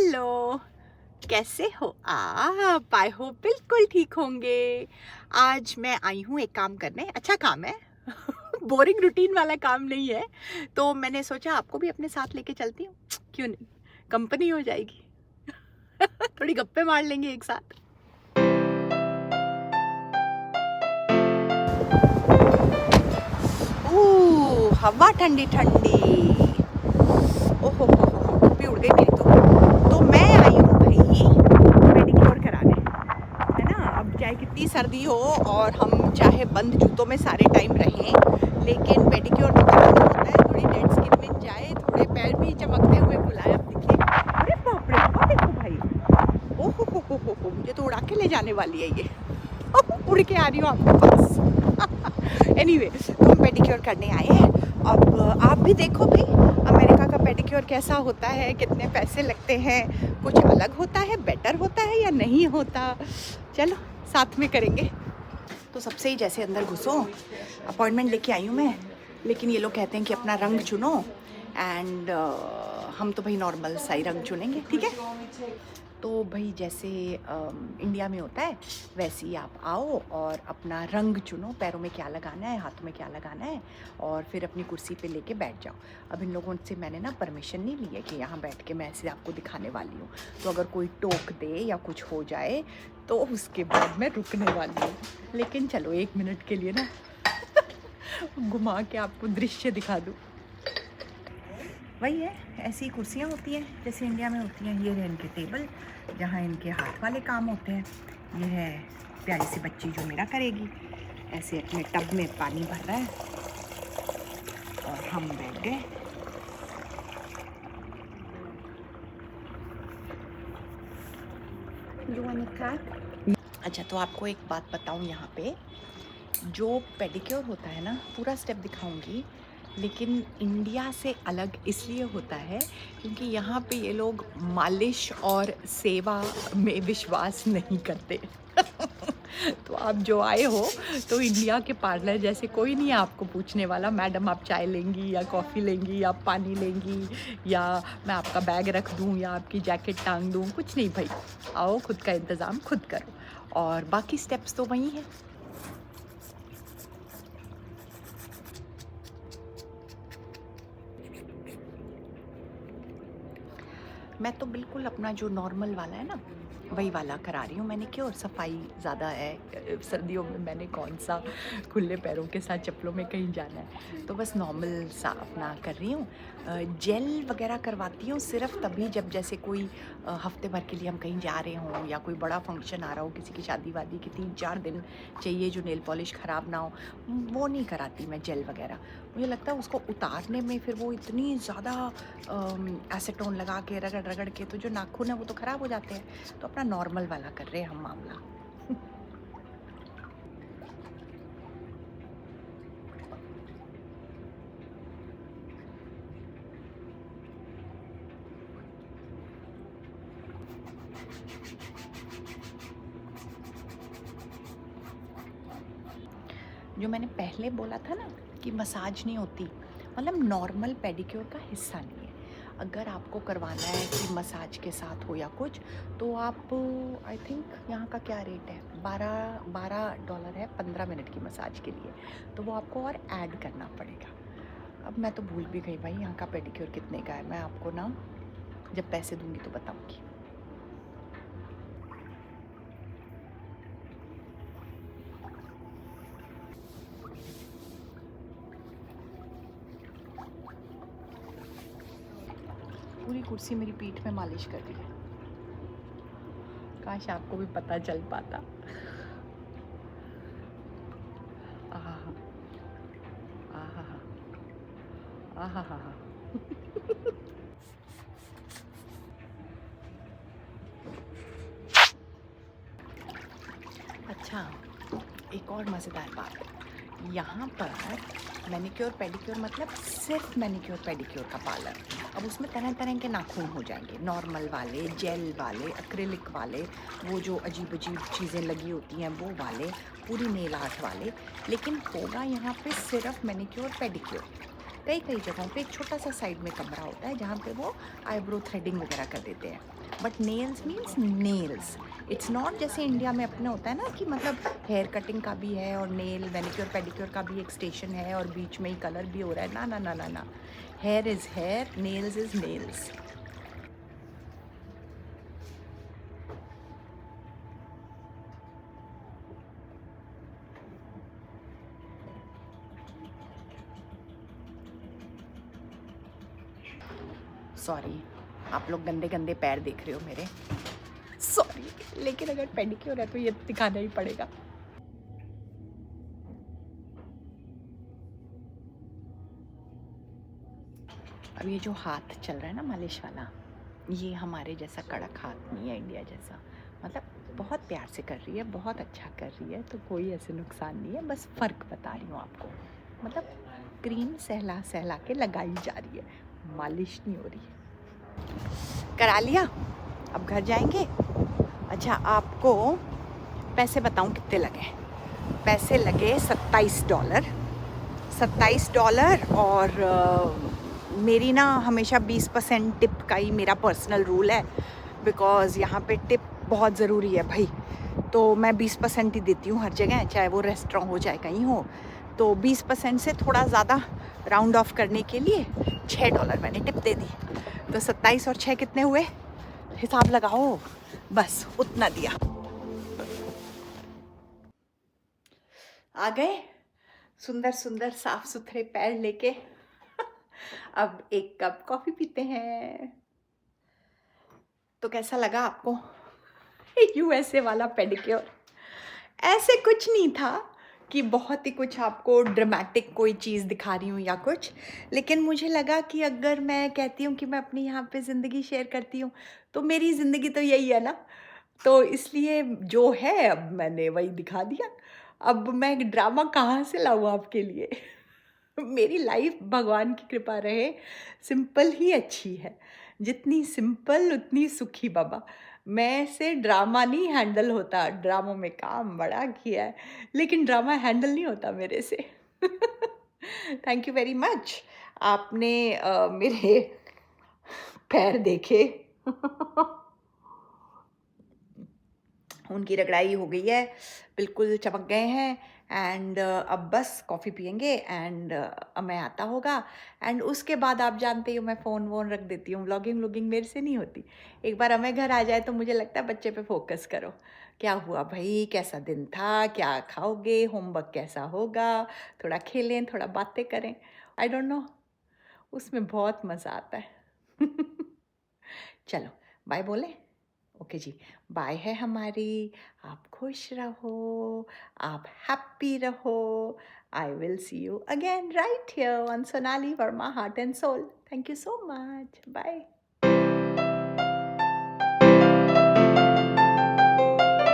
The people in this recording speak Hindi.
हेलो, कैसे हो आप? आई होप बिल्कुल ठीक होंगे। आज मैं आई हूँ एक काम करने, अच्छा काम है। बोरिंग रूटीन वाला काम नहीं है, तो मैंने सोचा आपको भी अपने साथ लेके चलती हूँ। क्यों नहीं, कंपनी हो जाएगी। थोड़ी गप्पे मार लेंगे एक साथ। हवा ठंडी ठंडी। ओहो हो, टोपी उड़ गई मेरी तो मैं आई हूँ भाई पेडिक्योर कराने, है ना। अब चाहे कितनी सर्दी हो और हम चाहे बंद जूतों में सारे टाइम रहें, लेकिन पेडिक्योर तो कराना होता है। थोड़ी डेड स्किन मिल जाए, थोड़े पैर भी चमकते हुए मुलायम दिखे। अरे बाप रे, हवा देखो भाई। ओहो हो, मुझे तो उड़ा के ले जाने वाली है ये। उड़ के आ रही हूँ आपके पास। एनीवे, तो हम पेडिक्योर करने आए हैं। अब आप भी देखो भाई, अमेरिका का पेडिक्योर कैसा होता है, कितने पैसे लगते हैं, कुछ अलग होता है, बेटर होता है या नहीं होता। चलो साथ में करेंगे। तो सबसे ही जैसे अंदर घुसो, अपॉइंटमेंट लेके आई हूँ मैं, लेकिन ये लोग कहते हैं कि अपना रंग चुनो एंड हम तो भाई नॉर्मल सा ही रंग चुनेंगे, ठीक है। तो भाई जैसे इंडिया में होता है वैसे ही आप आओ और अपना रंग चुनो, पैरों में क्या लगाना है, हाथों में क्या लगाना है, और फिर अपनी कुर्सी पे लेके बैठ जाओ। अब इन लोगों से मैंने ना परमिशन नहीं ली है कि यहाँ बैठ के मैं ऐसे आपको दिखाने वाली हूँ, तो अगर कोई टोक दे या कुछ हो जाए तो उसके बाद मैं रुकने वाली हूँ। लेकिन चलो 1 मिनट के लिए ना घुमा के आपको दृश्य दिखा दूँ। वही है, ऐसी कुर्सियाँ होती हैं जैसे इंडिया में होती हैं। ये है इनके टेबल जहाँ इनके हाथ वाले काम होते हैं। ये है प्यारी सी बच्ची जो मेरा करेगी। ऐसे अपने टब में पानी भर रहा है और हम बैठ गए। अच्छा, तो आपको एक बात बताऊँ, यहाँ पे जो पेडिक्योर होता है ना, पूरा स्टेप दिखाऊंगी, लेकिन इंडिया से अलग इसलिए होता है क्योंकि यहाँ पे ये लोग मालिश और सेवा में विश्वास नहीं करते। तो आप जो आए हो तो इंडिया के पार्लर जैसे कोई नहीं है आपको पूछने वाला, मैडम आप चाय लेंगी या कॉफ़ी लेंगी या पानी लेंगी, या मैं आपका बैग रख दूँ या आपकी जैकेट टांग दूँ, कुछ नहीं भाई। आओ, खुद का इंतज़ाम खुद करो, और बाकी स्टेप्स तो वही हैं। मैं तो बिल्कुल अपना जो नॉर्मल वाला है ना, वही वाला करा रही हूँ मैंने। क्यों, सफाई ज़्यादा है सर्दियों में, मैंने कौन सा खुले पैरों के साथ चप्पलों में कहीं जाना है, तो बस नॉर्मल सा अपना कर रही हूँ। जेल वगैरह करवाती हूँ सिर्फ तभी जब जैसे कोई हफ्ते भर के लिए हम कहीं जा रहे हों या कोई बड़ा फंक्शन आ रहा हो, किसी की शादी वादी की 3-4 दिन चाहिए जो नेल पॉलिश ख़राब ना हो, वो नहीं कराती मैं जेल वगैरह। मुझे लगता है उसको उतारने में फिर वो इतनी ज़्यादा एसीटोन लगा के रगड़ रगड़ के तो जो नाखून है वो तो ख़राब हो जाते हैं। तो अपना नॉर्मल वाला कर रहे हैं हम मामला। जो मैंने पहले बोला था ना कि मसाज नहीं होती, मतलब नॉर्मल पेडिक्योर का हिस्सा नहीं है। अगर आपको करवाना है कि मसाज के साथ हो या कुछ, तो आप आई थिंक यहाँ का क्या रेट है, $12 है 15 मिनट की मसाज के लिए, तो वो आपको और ऐड करना पड़ेगा। अब मैं तो भूल भी गई भाई यहाँ का पेडिक्योर कितने का है। मैं आपको ना जब पैसे दूंगी तो बताऊंगी। पूरी कुर्सी मेरी पीठ में मालिश कर रही है। काश आपको भी पता चल पाता। आहा आहा आहा आहा। अच्छा, एक और मज़ेदार बात, यहाँ पर मैनिक्योर पेडिक्योर मतलब सिर्फ मैनिक्योर पेडिक्योर का पार्लर। अब उसमें तरह तरह के नाखून हो जाएंगे, नॉर्मल वाले, जेल वाले, एक्रिलिक वाले, वो जो अजीब अजीब चीज़ें लगी होती हैं वो वाले, पूरी नेल आर्ट वाले। लेकिन होगा यहाँ पे सिर्फ मैनिक्योर पेडिक्योर। कई कई जगहों पे एक छोटा सा साइड में कमरा होता है जहाँ पे वो आईब्रो थ्रेडिंग वगैरह कर देते हैं। But nails means nails, it's not जैसे इंडिया में अपने होता है ना कि मतलब हेयर कटिंग का भी है और नेल मैनिक्योर पेडिक्योर का भी एक स्टेशन है और बीच में ही कलर भी हो रहा है। ना ना ना ना ना, here is here, nails is nails. Sorry, आप लोग गंदे गंदे पैर देख रहे हो मेरे, सॉरी, लेकिन अगर पेडिक्योर है तो ये दिखाना ही पड़ेगा। अब ये जो हाथ चल रहा है ना मालिश वाला, ये हमारे जैसा कड़क हाथ नहीं है इंडिया जैसा, मतलब बहुत प्यार से कर रही है, बहुत अच्छा कर रही है, तो कोई ऐसे नुकसान नहीं है, बस फ़र्क बता रही हूँ आपको। मतलब क्रीम सहला सहला के लगाई जा रही है, मालिश नहीं हो रही है। करा लिया, अब घर जाएंगे। अच्छा, आपको पैसे बताऊँ कितने लगे? पैसे लगे $27, $27। और मेरी ना हमेशा 20% टिप का ही मेरा पर्सनल रूल है, बिकॉज़ यहाँ पे टिप बहुत ज़रूरी है भाई। तो मैं 20% ही देती हूँ हर जगह, चाहे वो रेस्टोरेंट हो चाहे कहीं हो। तो 20% से थोड़ा ज़्यादा राउंड ऑफ करने के लिए $6 मैंने टिप दे दी। तो 27 और 6 कितने हुए, हिसाब लगाओ, बस उतना दिया। आ गए सुंदर सुंदर साफ सुथरे पैर लेके। अब एक कप कॉफ़ी पीते हैं। तो कैसा लगा आपको यूएसए वाला पेडिक्योर? ऐसे कुछ नहीं था कि बहुत ही कुछ आपको ड्रामेटिक कोई चीज़ दिखा रही हूँ या कुछ, लेकिन मुझे लगा कि अगर मैं कहती हूँ कि मैं अपनी यहाँ पे ज़िंदगी शेयर करती हूँ, तो मेरी ज़िंदगी तो यही है ना, तो इसलिए जो है अब मैंने वही दिखा दिया। अब मैं ड्रामा कहाँ से लाऊँ आपके लिए मेरी लाइफ भगवान की कृपा रहे सिंपल ही अच्छी है, जितनी सिंपल उतनी सुखी बाबा। मैं से ड्रामा नहीं हैंडल होता, ड्रामों में काम बड़ा किया है, लेकिन ड्रामा हैंडल नहीं होता मेरे से थैंक यू वेरी मच। आपने मेरे पैर देखे उनकी रगड़ाई हो गई है, बिल्कुल चमक गए हैं। एंड अब बस कॉफ़ी पियेंगे एंड मैं आता होगा। एंड उसके बाद आप जानते हो मैं फ़ोन वोन रख देती हूँ, व्लॉगिंग व्लॉगिंग मेरे से नहीं होती। एक बार हमें घर आ जाए तो मुझे लगता है बच्चे पे फोकस करो, क्या हुआ भाई, कैसा दिन था, क्या खाओगे, होमवर्क कैसा होगा, थोड़ा खेलें, थोड़ा बातें करें। आई डोंट नो, उसमें बहुत मज़ा आता है चलो बाय बोले, ओके जी, बाय है हमारी। आप खुश रहो, आप हैप्पी रहो। I will see you again right here on Sonali Verma heart and soul. Thank you so much, bye.